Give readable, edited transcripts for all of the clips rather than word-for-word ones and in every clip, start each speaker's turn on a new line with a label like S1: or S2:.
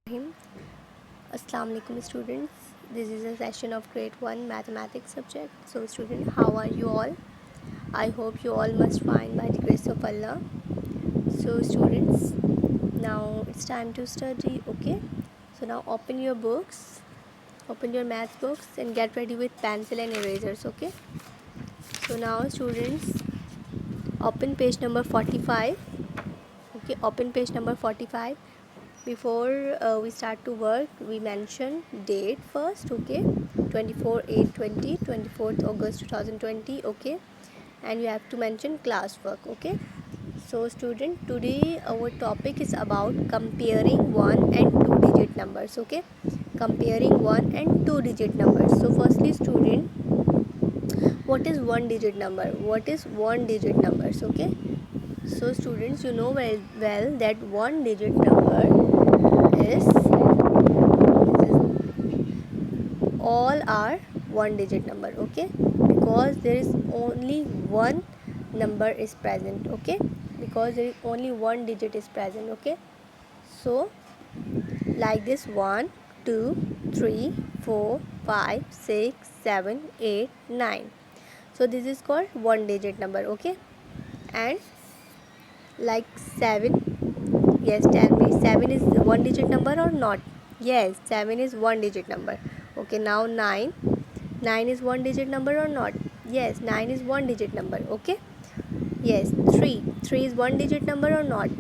S1: Rahim. Assalamu alaikum students. This is a session of grade 1 mathematics subject. So student, how are you all? I hope you all must fine by the grace of Allah. So students, now it's time to study, okay? So now open your books, open your math books and get ready with pencil and erasers, okay? So now students, open page number 45. Okay, open page number 45. Before we start to work, we mention date first, okay? 24/8/20, 24th August 2020, okay? And you have to mention class work, okay? So student, today our topic is about comparing 1 and 2 digit numbers, okay? Comparing 1 and 2 digit numbers. So firstly student, what is 1 digit number? What is 1 digit numbers, okay? So students, you know well that 1 digit number is all are 1 digit number, okay? Because there is only one number is present, okay? Because there is only one digit is present, okay? So like this, 1 2 3 4 5 6 7 8 9. So this is called 1 digit number, okay? And like 7, yes, tell me, 7 is 1 digit number or not? Yes, 7 is 1 digit number. Okay, now 9. 9 is 1 digit number or not? Yes, 9 is 1 digit number, okay? Yes, 3. 3 is 1 digit number or not?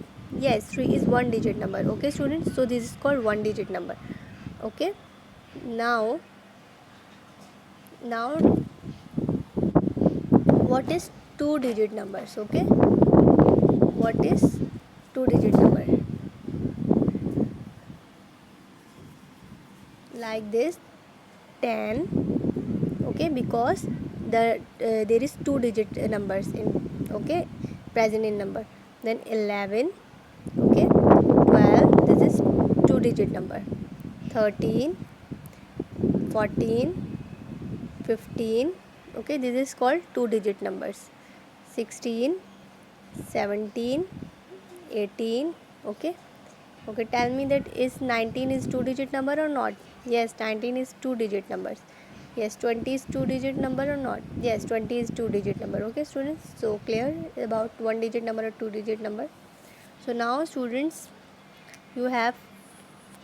S1: Yes, 3 is 1 digit number, okay students? So this is called 1 digit number, okay? Now what is 2 digit numbers, okay? What is 2 digit number? Like this, 10, okay? Because there is 2 digit numbers in, okay, present in number. Then 11, okay? 12, this is 2 digit number. 13, 14, 15, okay, this is called 2 digit numbers. 16, 17, 18, okay? Okay, tell me that is 19 is 2 digit number or not? Yes, 19 is 2 digit numbers. Yes, 20 is 2 digit number or not? Yes, 20 is 2 digit number, okay students? So clear about 1 digit number or 2 digit number. So now students, you have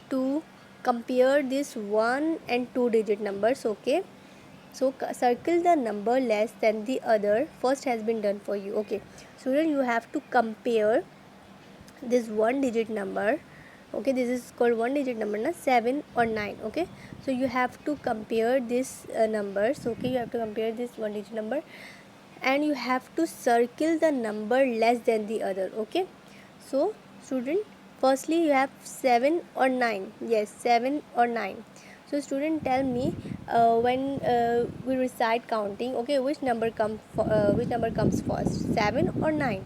S1: to compare this 1 and 2 digit numbers, okay? So circle the number less than the other. First has been done for you, okay? Student, you have to compare this 1 digit number, okay? This is called 1 digit number, na, 7 or 9, okay? So you have to compare this numbers, okay? You have to compare this 1 digit number and you have to circle the number less than the other, okay? So student, firstly you have 7 or 9. Yes, 7 or 9. So student, tell me, when we recite counting, okay, which number comes first, 7 or 9?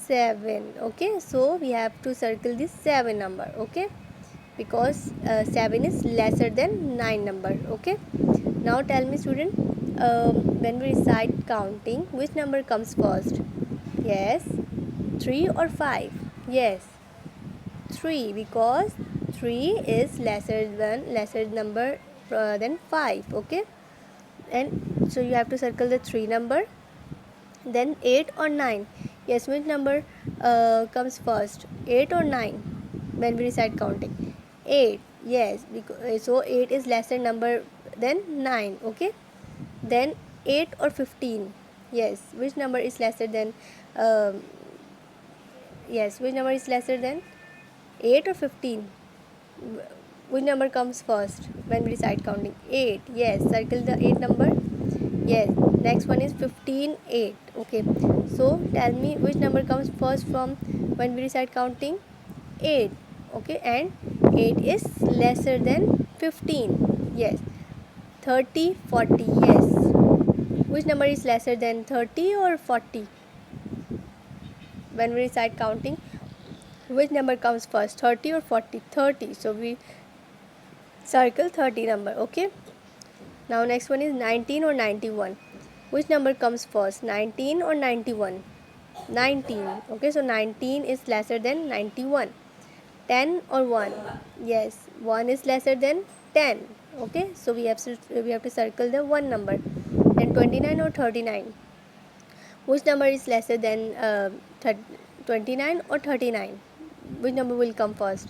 S1: 7, okay? So we have to circle this 7 number, okay? Because 7 is lesser than 9 number, okay? Now tell me student, when we recite counting, which number comes first? Yes, 3 or 5? Yes, 3, because 3 is lesser number than 5, okay? And so you have to circle the 3 number. Then 8 or 9? Yes, which number comes first, 8 or 9 when we recite counting? 8, yes, because, so 8 is lesser number than 9, okay? Then 8 or 15? Yes, which number is lesser than yes, which number is lesser than 8 or 15? Which number comes first when we recite counting? 8, yes, circle the 8 number. Yes, next one is 15, 8, okay? So tell me which number comes first from when we recite counting? 8, okay? And 8 is lesser than 15. Yes, 30, 40, yes. Which number is lesser than 30 or 40 when we recite counting? Which number comes first, 30 or 40? 30, so we circle 30 number, okay? Now next one is 19 or 91. Which number comes first, 19 or 91? 19, okay? So 19 is lesser than 91. 10 or 1? Yes, 1 is lesser than 10. Okay, so we have to circle the 1 number. Then 29 or 39? Which number is lesser than 29 or 39? Which number will come first?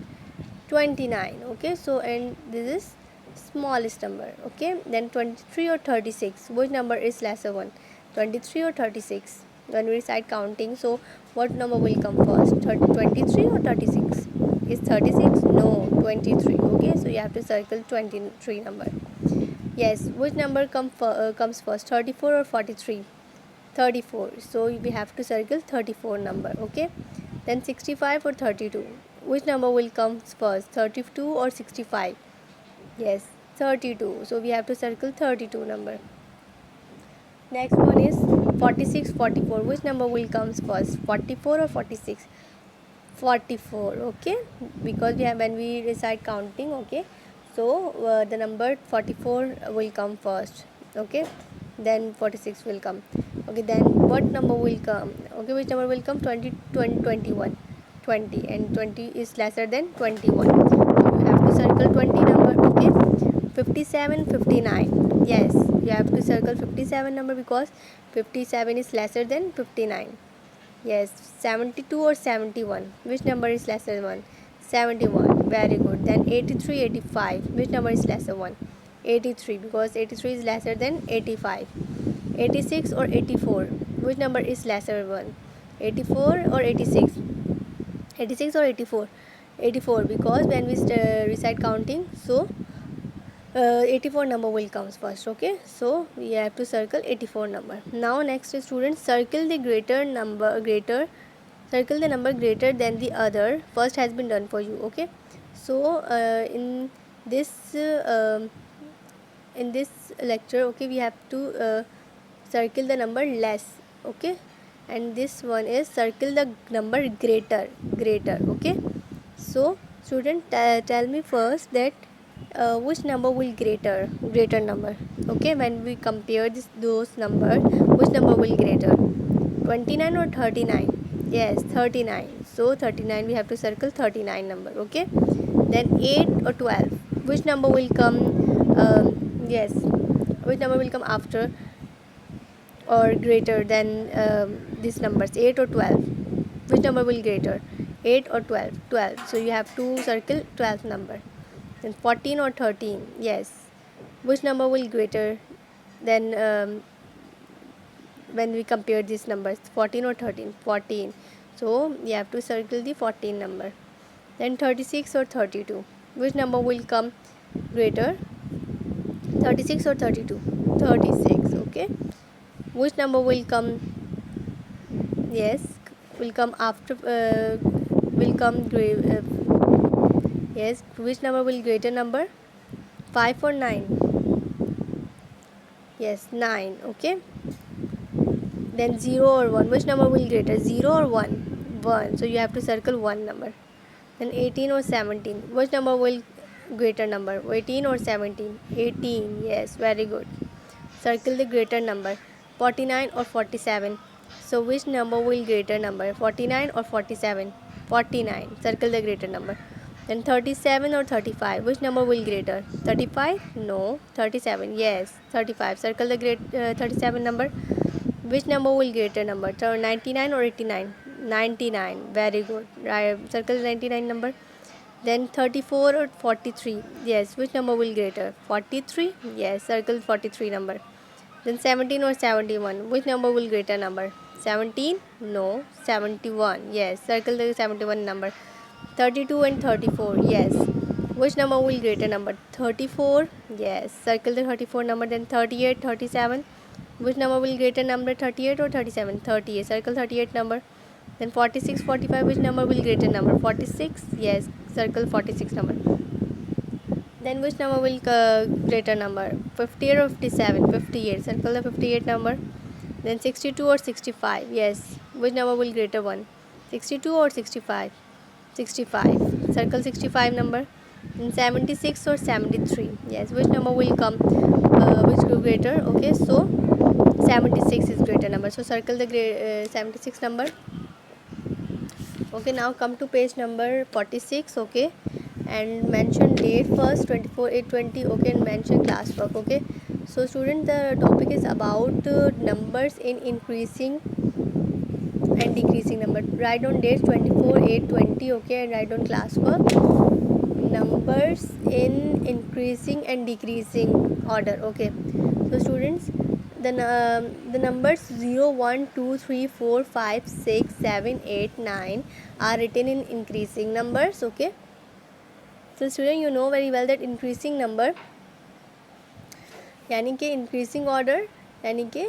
S1: 29. Okay, so and this is smallest number. Okay, then 23 or 36? Which number is lesser one? 23 or 36? When we recite counting, so what number will come first? 23 or 36? Is 36? No, 23. Okay, so you have to circle 23 number. Yes, which number comes first? 34 or 43? 34. So we have to circle 34 number. Okay, then 65 or 32? Which number will come first? 32 or 65? Yes, 32. So we have to circle 32 number. Next one is 46, 44. Which number will comes first? 44 or 46? 44. Okay, because we have, when we recite counting, okay, so the number 44 will come first. Okay, then 46 will come. Okay, then what number will come? Okay, which number will come? 20, 21. 20, and 20 is lesser than 21. So you have to circle 20 number. Okay, 57, 59. Yes, you have to circle 57 number because 57 is lesser than 59. Yes, 72 or 71? Which number is lesser than 1? 71. Very good. Then 83, 85. Which number is lesser one? 83, because 83 is lesser than 85. 86 or 84? Which number is lesser one? 84 or 86? 86 or 84? 84, because when we recite counting, so 84 number will comes first. Okay, so we have to circle 84 number. Now next is, students, circle the circle the number greater than the other. First has been done for you. Okay, so in this lecture, okay, we have to circle the number less. Okay, and this one is circle the number greater. Okay, so student, tell me first that which number will greater number. Okay, when we compare those numbers, which number will greater? 29 or 39? Yes, 39. So 39, we have to circle 39 number. Okay, then 8 or 12? Which number will come? Yes, which number will come after or greater than these numbers, 8 or 12? Which number will greater? 8 or 12? 12. So you have to circle 12 number. Then 14 or 13? Yes, which number will greater than when we compare these numbers, 14 or 13? 14. So you have to circle the 14 number. Then 36 or 32? Which number will come greater? 36 or 32? 36. Okay, which number will come? Yes, will come after yes, which number will greater number? 5 or 9? Yes, 9. Okay, then 0 or 1? Which number will greater, 0 or 1? 1. So you have to circle 1 number. Then 18 or 17? Which number will greater number, 18 or 17? 18. Yes, very good. Circle the greater number. 49 or 47? So which number will greater number, 49 or 47? 49. Circle the greater number. Then 37 or 35? Which number will greater? 35? No, 37. Yes, 35. Circle the 37 number. Which number will greater number, 99 or 89? 99. Very good. Right. Circle the 99 number. Then 34 or 43? Yes, which number will greater? 43? Yes, circle 43 number. Then 17 or 71? Which number will greater number? 17? No, 71. Yes, circle the 71 number. 32 and 34? Yes, which number will greater number? 34? Yes, circle the 34 number. Then 38, 37? Which number will greater number, 38 or 37? 38. Circle 38 number. Then 46, 45? Which number will greater number? 46? Yes, circle 46 number. Then which number will greater number, 58 or 57? 58. Circle the 58 number. Then 62 or 65? Yes, which number will greater one? 62 or 65? 65. Circle 65 number. Then 76 or 73? Yes, which number will come, which greater? Okay, so 76 is greater number. So circle the 76 number. Okay, now come to page number 46. Okay, and mention date first, 24/8/20. Okay, and mention classwork. Okay, so student, the topic is about numbers in increasing and decreasing number. Write down dates 24/8/20. Okay, and write down classwork. Numbers in increasing and decreasing order. Okay, so students, the numbers 0, 1, 2, 3, 4, 5, 6, 7, 8, 9 are written in increasing numbers. Okay, so student, you know very well that increasing number यानी कि increasing order, यानी कि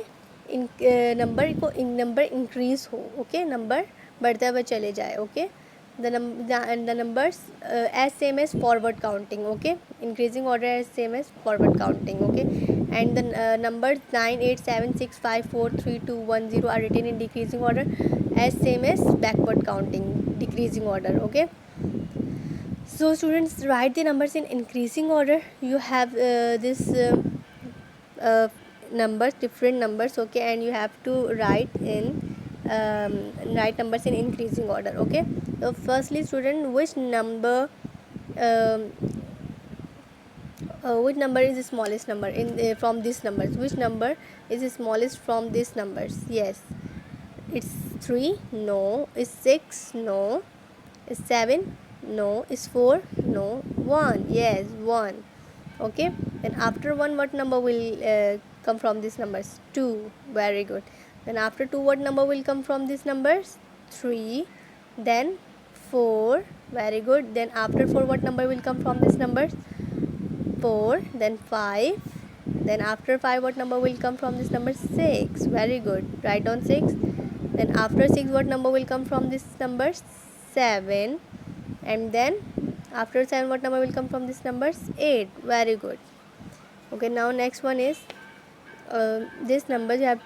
S1: number increase हो. Okay, number बढ़ता हुआ चले जाए. Okay, the numbers as same as forward counting. Okay, increasing order as same as forward counting. Okay, and the numbers 9, 8, 7, 6, 5, 4, 3, 2, 1, 0 are written in decreasing order as same as backward counting, decreasing order. Okay, so students, write the numbers in increasing order. You have this numbers, different numbers. Okay, and you have to write numbers in increasing order. Okay, so firstly student, which number is the smallest number in from these numbers? Which number is the smallest from these numbers? Yes, it's 3. No. Is 6? No. Is 7? No. Is 4? No. 1? Yes, 1. Okay, then after 1 what number will come from these numbers? 2. Very good. Then after 2 what number will come from these numbers? 3. Then 4. Very good. Then after 4 what number will come from these numbers? 4. Then 5. Then after 5 what number will come from this number? 6. Very good. Write down 6. Then after 6 what number will come from this numbers? 7. And then after 7 what number will come from this numbers? 8. Very good. Okay, now next one is this numbers you have,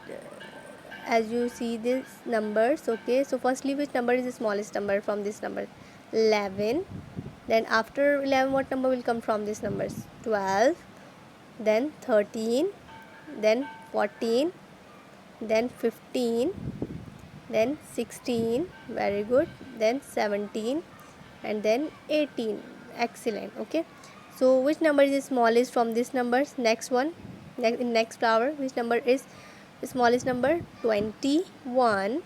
S1: as you see these numbers. Okay, so firstly, which number is the smallest number from this number? 11. Then after 11 what number will come from these numbers? 12. Then 13. Then 14. Then 15. Then 16. Very good. Then 17. And then 18. Excellent. Okay, so which number is the smallest from these numbers? Next one, next flower, which number is the smallest number? 21.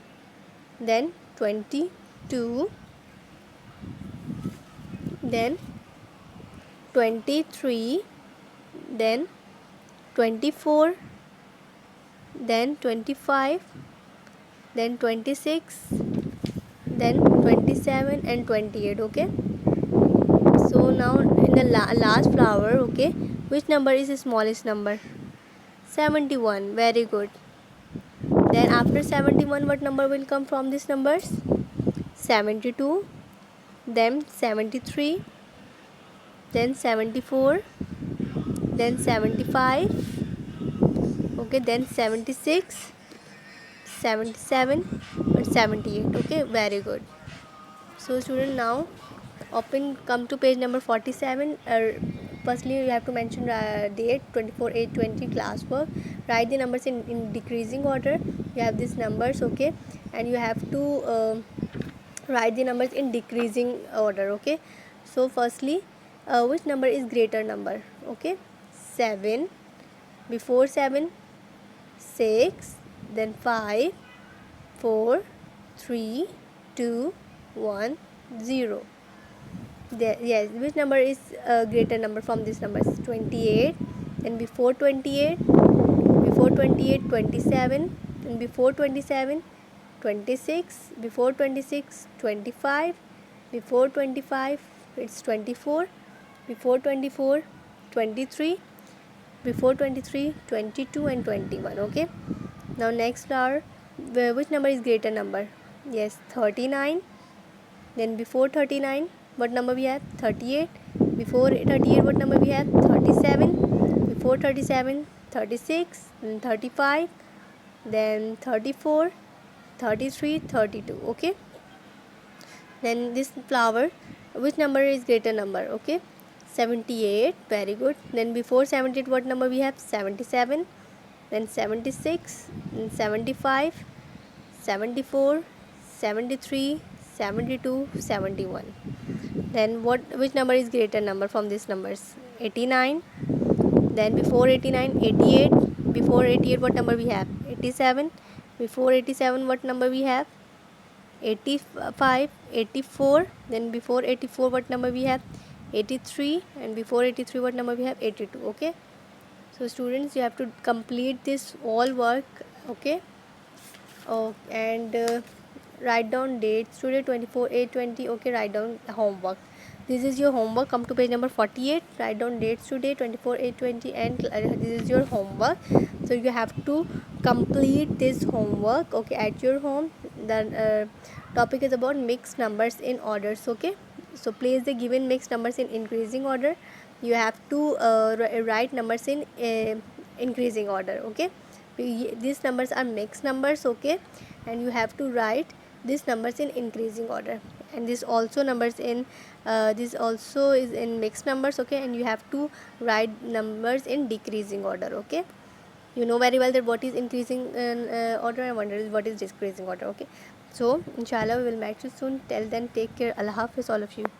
S1: Then 22. Then 23. Then 24. Then 25. Then 26. Then 27 and 28. Okay, so now in the last flower, okay, which number is the smallest number? 71. Very good. Then after 71 what number will come from these numbers? 72. Then 73. Then 74. Then 75. Okay, then 76, 77 and 78. Okay, very good. So student, now come to page number 47. Firstly you have to mention date 24/8/20 classwork. Write the numbers in decreasing order. You have these numbers. Okay, and you have to write the numbers in decreasing order. Okay, so firstly which number is greater number? Okay, 7. Before 7, 6. Then 5, 4, 3, 2, 1, 0. There, yes, which number is a greater number from these numbers? 28. Then before 28, 27. And before 27, 26. Before 26, 25. Before 25, it's 24. Before 24, 23. Before 23, 22 and 21. Okay, now next flower, which number is greater number? Yes, 39. Then before 39 what number we have? 38. Before 38 what number we have? 37. Before 37, 36. Then 35. Then 34, 33, 32. Okay, then this flower, which number is greater number? Okay, 78. Very good. Then before 78 what number we have? 77. Then 76. Then 75. 74. 73. 72, 71. Then which number is greater number from these numbers? 89. Then before 89, 88. Before 88, what number we have? 87. Before 87, what number we have? 85, 84. Then before 84, what number we have? 83. And before 83, what number we have? 82. Okay. So students, you have to complete this all work. Okay. Oh, and write down dates today, 24/8/20. Okay, write down homework. This is your homework. Come to page number 48. Write down dates today, 24/8/20, and this is your homework. So you have to complete this homework. Okay, at your home. The topic is about mixed numbers in orders. Okay, so place the given mixed numbers in increasing order. You have to write numbers in increasing order. Okay, these numbers are mixed numbers. Okay, and you have to write these numbers in increasing order, and this also numbers in this also is in mixed numbers. Okay, and you have to write numbers in decreasing order. Okay, you know very well that what is increasing order and what is decreasing order. Okay, so inshallah we will meet you soon. Till then, take care. Allah Hafiz all of you.